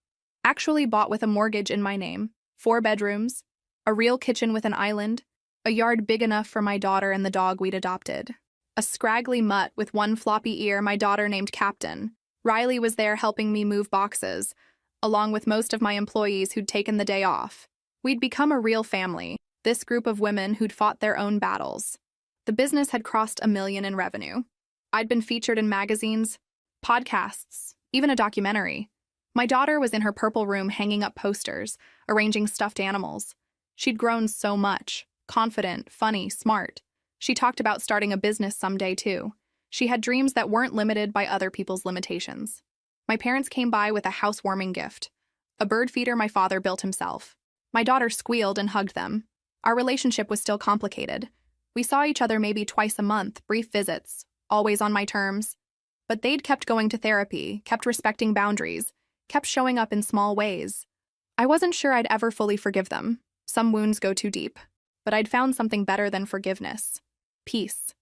Actually bought with a mortgage in my name, 4 bedrooms, a real kitchen with an island, a yard big enough for my daughter and the dog we'd adopted. A scraggly mutt with one floppy ear my daughter named Captain. Riley was there helping me move boxes, along with most of my employees who'd taken the day off. We'd become a real family, this group of women who'd fought their own battles. The business had crossed $1 million in revenue. I'd been featured in magazines, podcasts, even a documentary. My daughter was in her purple room hanging up posters, arranging stuffed animals. She'd grown so much, confident, funny, smart. She talked about starting a business someday, too. She had dreams that weren't limited by other people's limitations. My parents came by with a housewarming gift, a bird feeder my father built himself. My daughter squealed and hugged them. Our relationship was still complicated. We saw each other maybe twice a month, brief visits, always on my terms. But they'd kept going to therapy, kept respecting boundaries, kept showing up in small ways. I wasn't sure I'd ever fully forgive them. Some wounds go too deep. But I'd found something better than forgiveness. Peace.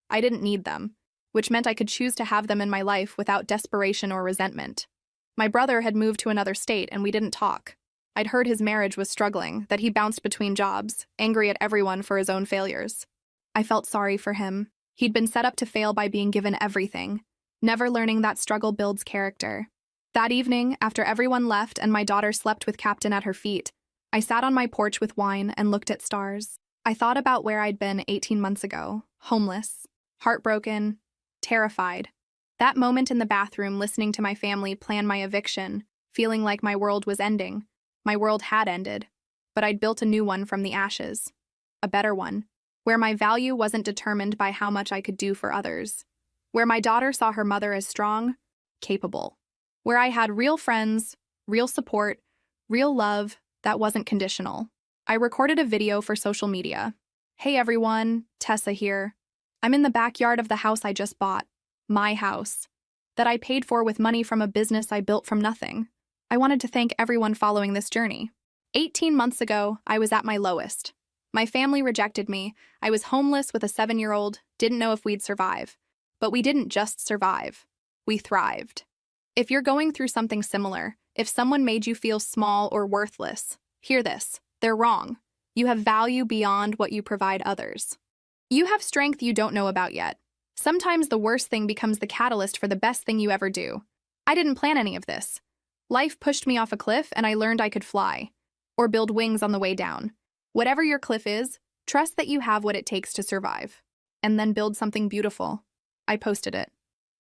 I didn't need them, which meant I could choose to have them in my life without desperation or resentment. My brother had moved to another state and we didn't talk. I'd heard his marriage was struggling, that he bounced between jobs, angry at everyone for his own failures. I felt sorry for him. He'd been set up to fail by being given everything, never learning that struggle builds character. That evening, after everyone left and my daughter slept with Captain at her feet, I sat on my porch with wine and looked at stars. I thought about where I'd been 18 months ago, homeless, heartbroken, terrified. That moment in the bathroom listening to my family plan my eviction, feeling like my world was ending. My world had ended, but I'd built a new one from the ashes. A better one, where my value wasn't determined by how much I could do for others. Where my daughter saw her mother as strong, capable. Where I had real friends, real support, real love that wasn't conditional. I recorded a video for social media. Hey everyone, Tessa here. I'm in the backyard of the house I just bought. My house. That I paid for with money from a business I built from nothing. I wanted to thank everyone following this journey. 18 months ago, I was at my lowest. My family rejected me. I was homeless with a 7-year-old, didn't know if we'd survive. But we didn't just survive. We thrived. If you're going through something similar, if someone made you feel small or worthless, hear this. They're wrong. You have value beyond what you provide others. You have strength you don't know about yet. Sometimes the worst thing becomes the catalyst for the best thing you ever do. I didn't plan any of this. Life pushed me off a cliff and I learned I could fly. Or build wings on the way down. Whatever your cliff is, trust that you have what it takes to survive. And then build something beautiful. I posted it.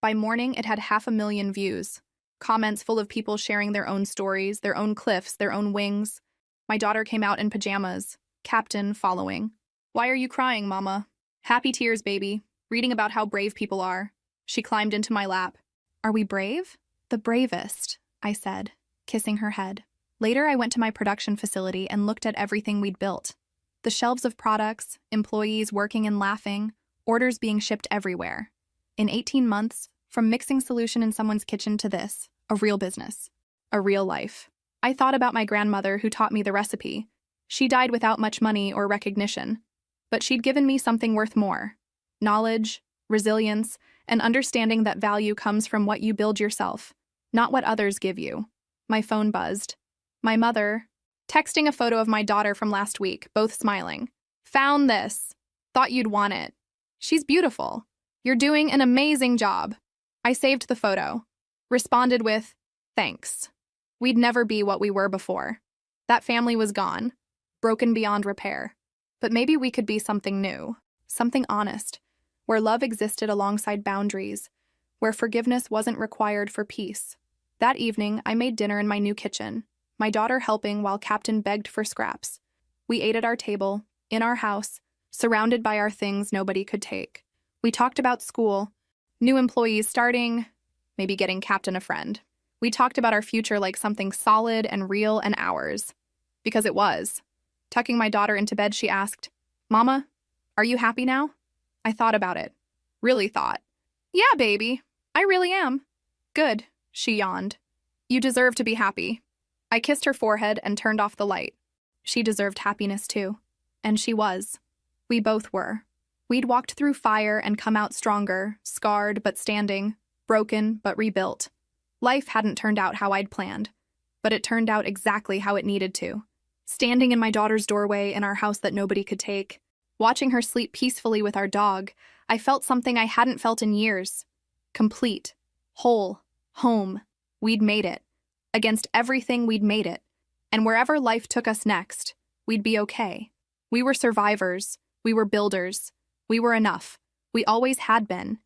By morning, it had 500,000 views. Comments full of people sharing their own stories, their own cliffs, their own wings. My daughter came out in pajamas. Captain following. Why are you crying, Mama? Happy tears, baby. Reading about how brave people are. She climbed into my lap. Are we brave? The bravest, I said, kissing her head. Later, I went to my production facility and looked at everything we'd built. The shelves of products, employees working and laughing, orders being shipped everywhere. In 18 months, from mixing solution in someone's kitchen to this, a real business, a real life. I thought about my grandmother who taught me the recipe. She died without much money or recognition, but she'd given me something worth more. Knowledge, resilience, and understanding that value comes from what you build yourself, not what others give you. My phone buzzed. My mother, texting a photo of my daughter from last week, both smiling. Found this. Thought you'd want it. She's beautiful. You're doing an amazing job. I saved the photo. Responded with, thanks. We'd never be what we were before. That family was gone, broken beyond repair. But maybe we could be something new, something honest, where love existed alongside boundaries, where forgiveness wasn't required for peace. That evening, I made dinner in my new kitchen, my daughter helping while Captain begged for scraps. We ate at our table, in our house, surrounded by our things nobody could take. We talked about school, new employees starting, maybe getting Captain a friend. We talked about our future like something solid and real and ours. Because it was. Tucking my daughter into bed, she asked, Mama, are you happy now? I thought about it. Really thought. Yeah, baby, I really am. Good, she yawned. You deserve to be happy. I kissed her forehead and turned off the light. She deserved happiness too. And she was. We both were. We'd walked through fire and come out stronger, scarred but standing, broken but rebuilt. Life hadn't turned out how I'd planned, but it turned out exactly how it needed to. Standing in my daughter's doorway in our house that nobody could take, watching her sleep peacefully with our dog, I felt something I hadn't felt in years. Complete. Whole. Home. We'd made it. Against everything, we'd made it. And wherever life took us next, we'd be okay. We were survivors. We were builders. We were enough. We always had been.